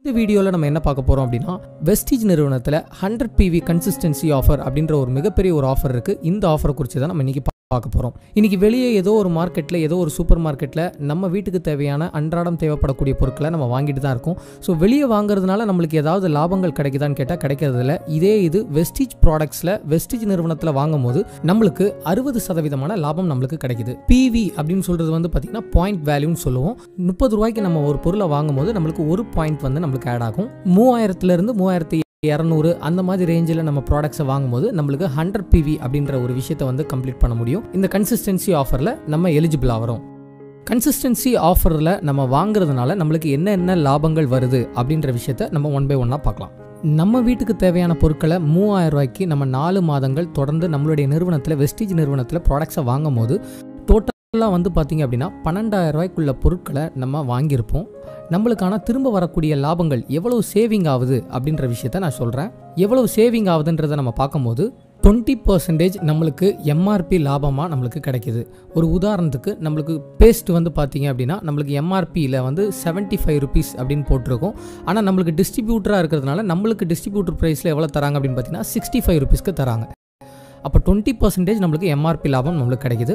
இந்த வீடியோல நம்ம என்ன பார்க்க போறோம் அப்படினா வெஸ்டிஜ் நிறுவனத்துல 100 PV கன்சிஸ்டன்சி ஆஃபர் அப்படிங்கற ஒரு மிகப்பெரிய ஒரு ஆஃபர் இருக்கு. இந்த ஆஃபரை குறித்து தான் நம்ம இன்னைக்கு பார்க்க போறோம். இன்னைக்கு வெளியே ஏதோ ஒரு மார்க்கெட்ல ஏதோ ஒரு சூப்பர் மார்க்கெட்ல நம்ம வீட்டுக்கு தேவையான அன்றாடம் தேவைப்படக்கூடிய பொருட்களை நம்ம வாங்கிட்டு தான் இருக்கோம். சோ வெளியே வாங்குறதுனால நமக்கு ஏதாவது லாபங்கள் கிடைக்குதான்னு கேட்டா கிடைக்கிறது இல்ல. இது வெஸ்டிஜ் ப்ராடக்ட்ஸ்ல வெஸ்டிஜ் நிறுவனத்துல வாங்கும்போது நமக்கு 60% லாபம் நமக்கு கிடைக்குது. PV அப்படின்னு சொல்றது வந்து பாத்தீங்கன்னா பாயிண்ட் வேல்யூன்னு சொல்லுவோம். 30 ரூபாய்க்கு நம்ம ஒரு பொருளை வாங்கும்போது நமக்கு ஒரு பாயிண்ட் வந்து நமக்கு ஆட் ஆகும். 3000 இருந்து 3200 அந்த மாதிரி ரேஞ்சில் நம்ம ப்ராடக்ட்ஸை வாங்கும்போது நம்மளுக்கு 100 PV அப்படின்ற ஒரு விஷயத்தை வந்து கம்ப்ளீட் பண்ண முடியும். இந்த கன்சிஸ்டன்சி ஆஃபரில் நம்ம எலிஜிபிள் ஆகிறோம். கன்சிஸ்டன்சி ஆஃபரில் நம்ம வாங்குறதுனால நம்மளுக்கு என்ன லாபங்கள் வருது அப்படின்ற விஷயத்த நம்ம ஒன் பை ஒன்னாக பார்க்கலாம். நம்ம வீட்டுக்கு தேவையான பொருட்களை 3000 ரூபாய்க்கு நம்ம 4 மாதங்கள் தொடர்ந்து நம்மளுடைய நிறுவனத்தில் வெஸ்டிஜ் நிறுவனத்தில் ப்ராடக்ட்ஸை வாங்கும் போது டோட்டலாக வந்து பார்த்தீங்க அப்படின்னா 12000 ரூபாய்க்குள்ள பொருட்களை நம்ம வாங்கியிருப்போம். நம்மளுக்கான திரும்ப வரக்கூடிய லாபங்கள் எவ்வளவு சேவிங் ஆகுது அப்படின்ற விஷயத்த நான் சொல்கிறேன். எவ்வளவு சேவிங் ஆகுதுன்றதை நம்ம பார்க்கும்போது 20% நம்மளுக்கு MRP லாபமாக நம்மளுக்கு கிடைக்கிது. ஒரு உதாரணத்துக்கு நம்மளுக்கு பேஸ்ட் வந்து பார்த்தீங்க அப்படின்னா நம்மளுக்கு MRPயில் வந்து 75 rupees அப்படின்னு போட்டிருக்கோம். ஆனால் நம்மளுக்கு டிஸ்ட்ரிபியூட்டராக இருக்கிறதுனால நம்மளுக்கு டிஸ்ட்ரிபியூட்டர் ப்ரைஸில் எவ்வளோ தராங்க அப்படின்னு பார்த்தீங்கன்னா 65 rupeesக்கு தராங்க. அப்போ 20% நம்மளுக்கு MRP லாபம் நம்மளுக்கு கிடைக்குது.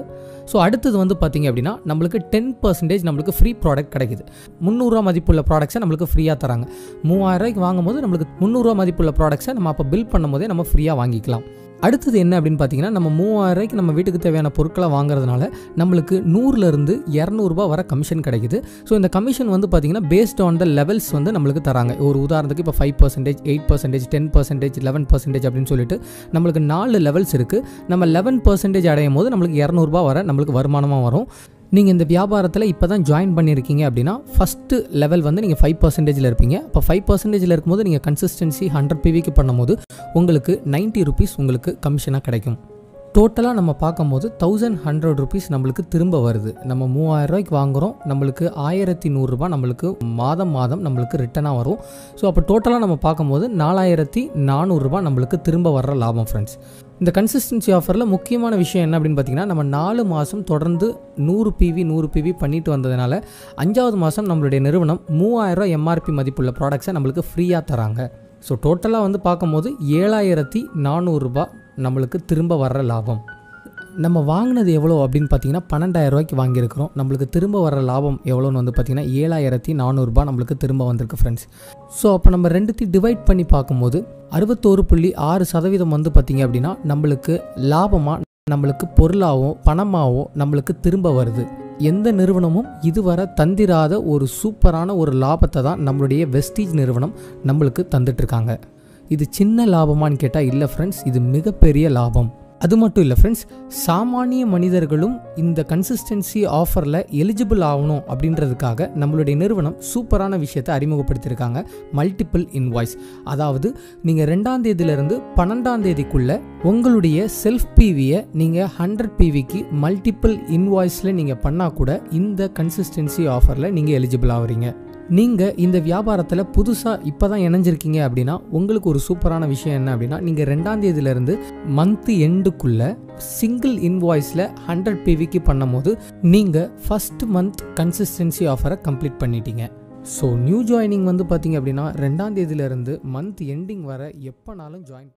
ஸோ அடுத்தது வந்து பார்த்தீங்க அப்படின்னா நம்மளுக்கு 10% நம்மளுக்கு ஃப்ரீ ப்ராடக்ட் கிடைக்குது. 300 ரூபா மதிப்புள்ள ப்ராடக்ட்ஸை நம்மளுக்கு ஃப்ரீயாக தராங்க. 3000 ரூபாய்க்கு வாங்கும்போது நம்மளுக்கு 300 ரூபா மதிப்புள்ள ப்ராடக்ட்ஸை நம்ம அப்போ பில் பண்ணும்போதே நம்ம ஃப்ரீயாக வாங்கிக்கலாம். அடுத்தது என்ன அப்படின்னு பார்த்தீங்கன்னா நம்ம 3000 ரூபாய்க்கு நம்ம வீட்டுக்கு தேவையான பொருட்களை வாங்குறதுனால நம்மளுக்கு 100லேருந்து 200 ரூபா வர கமிஷன் கிடைக்குது. ஸோ இந்த கமிஷன் வந்து பார்த்தீங்கன்னா பேஸ்ட் ஆன் த லெவல்ஸ் வந்து நம்மளுக்கு தராங்க. ஒரு உதாரணத்துக்கு இப்போ 5%, 8%, 10%, 11% அப்படின்னு சொல்லிட்டு நம்மளுக்கு 4 லெவல்ஸ் இருக்குது. நம்ம 11% அடையும் போது நம்மளுக்கு 200 ரூபா வர நம்மளுக்கு வருமானமாக வரும். நீங்கள் இந்த வியாபாரத்தில் இப்போ தான் ஜாயின் பண்ணியிருக்கீங்க அப்படின்னா ஃபஸ்ட்டு லெவல் வந்து நீங்கள் 5%ல் இருப்பீங்க. இப்போ 5%ல் இருக்கும்போது நீங்கள் கன்சிஸ்டன்சி 100 PVக்கு பண்ணும்போது உங்களுக்கு 90 rupees உங்களுக்கு கமிஷனாக கிடைக்கும். டோட்டலாக நம்ம பார்க்கும்போது 1100 rupees நம்மளுக்கு திரும்ப வருது. நம்ம 3000 ரூபாய்க்கு வாங்குகிறோம், நம்மளுக்கு 1100 ரூபா நம்மளுக்கு மாதம் நம்மளுக்கு ரிட்டனாக வரும். ஸோ அப்போ டோட்டலாக நம்ம பார்க்கும்போது 4400 ரூபா நம்மளுக்கு திரும்ப வர்ற லாபம் ஃப்ரெண்ட்ஸ். இந்த கன்சிஸ்டன்சி ஆஃபரில் முக்கியமான விஷயம் என்ன அப்படின்னு பார்த்தீங்கன்னா நம்ம 4 மாதம் தொடர்ந்து 100 PV பண்ணிட்டு வந்ததுனால 5வது மாதம் நம்மளுடைய நிறுவனம் 3000 ரூபா MRP மதிப்புள்ள ப்ராடக்ட்ஸை நம்மளுக்கு ஃப்ரீயாக தராங்க. ஸோ டோட்டலாக வந்து பார்க்கும்போது 7400 ரூபா நம்மளுக்கு திரும்ப வர்ற லாபம். நம்ம வாங்கினது எவ்வளோ அப்படின்னு பார்த்தீங்கன்னா 12000 ரூபாய்க்கு வாங்கியிருக்கிறோம். நம்மளுக்கு திரும்ப வர லாபம் எவ்வளோன்னு வந்து பார்த்தீங்கன்னா 7400 ரூபா நம்மளுக்கு திரும்ப வந்திருக்கு ஃப்ரெண்ட்ஸ். ஸோ அப்போ நம்ம ரெண்டுத்தையும் டிவைட் பண்ணி பார்க்கும்போது 61.6% வந்து பார்த்தீங்க அப்படின்னா நம்மளுக்கு லாபமாக நம்மளுக்கு பொருளாவோ பணமாவோ நம்மளுக்கு திரும்ப வருது. எந்த நிறுவனமும் இதுவரை தந்திராத ஒரு சூப்பரான ஒரு லாபத்தை தான் நம்மளுடைய வெஸ்டிஜ் நிறுவனம் நம்மளுக்கு தந்துட்டுருக்காங்க. இது சின்ன லாபமானு கேட்டால் இல்லை ஃப்ரெண்ட்ஸ், இது மிகப்பெரிய லாபம். அது மட்டும் இல்லை ஃப்ரெண்ட்ஸ், சாமானிய மனிதர்களும் இந்த கன்சிஸ்டன்சி ஆஃபரில் எலிஜிபிள் ஆகணும் அப்படின்றதுக்காக நம்மளுடைய நிறுவனம் சூப்பரான விஷயத்தை அறிமுகப்படுத்தியிருக்காங்க. Multiple invoice. அதாவது நீங்கள் 2ஆம் தேதியிலிருந்து 12ஆம் தேதிக்குள்ளே உங்களுடைய செல்ஃப் PVயை நீங்கள் 100 PVக்கு மல்டிபிள் இன்வாய்ஸில் நீங்கள் பண்ணால் கூட இந்த கன்சிஸ்டன்சி ஆஃபரில் நீங்கள் எலிஜிபிள் ஆகிறீங்க. நீங்கள் இந்த வியாபாரத்தில் புதுசாக இப்போ தான் இணைஞ்சிருக்கீங்க அப்படின்னா உங்களுக்கு ஒரு சூப்பரான விஷயம் என்ன அப்படின்னா நீங்கள் 2ஆம் தேதியிலேருந்து மந்த் எண்டுக்குள்ளே சிங்கிள் இன்வாய்ஸில் 100 PVக்கு பண்ணும்போது நீங்கள் ஃபஸ்ட் மந்த் கன்சிஸ்டன்சி ஆஃபரை கம்ப்ளீட் பண்ணிட்டீங்க. ஸோ நியூ ஜாயினிங் வந்து பார்த்தீங்க அப்படின்னா 2ஆம் தேதியிலேருந்து மந்த் எண்டிங் வர எப்போனாலும் ஜாயின்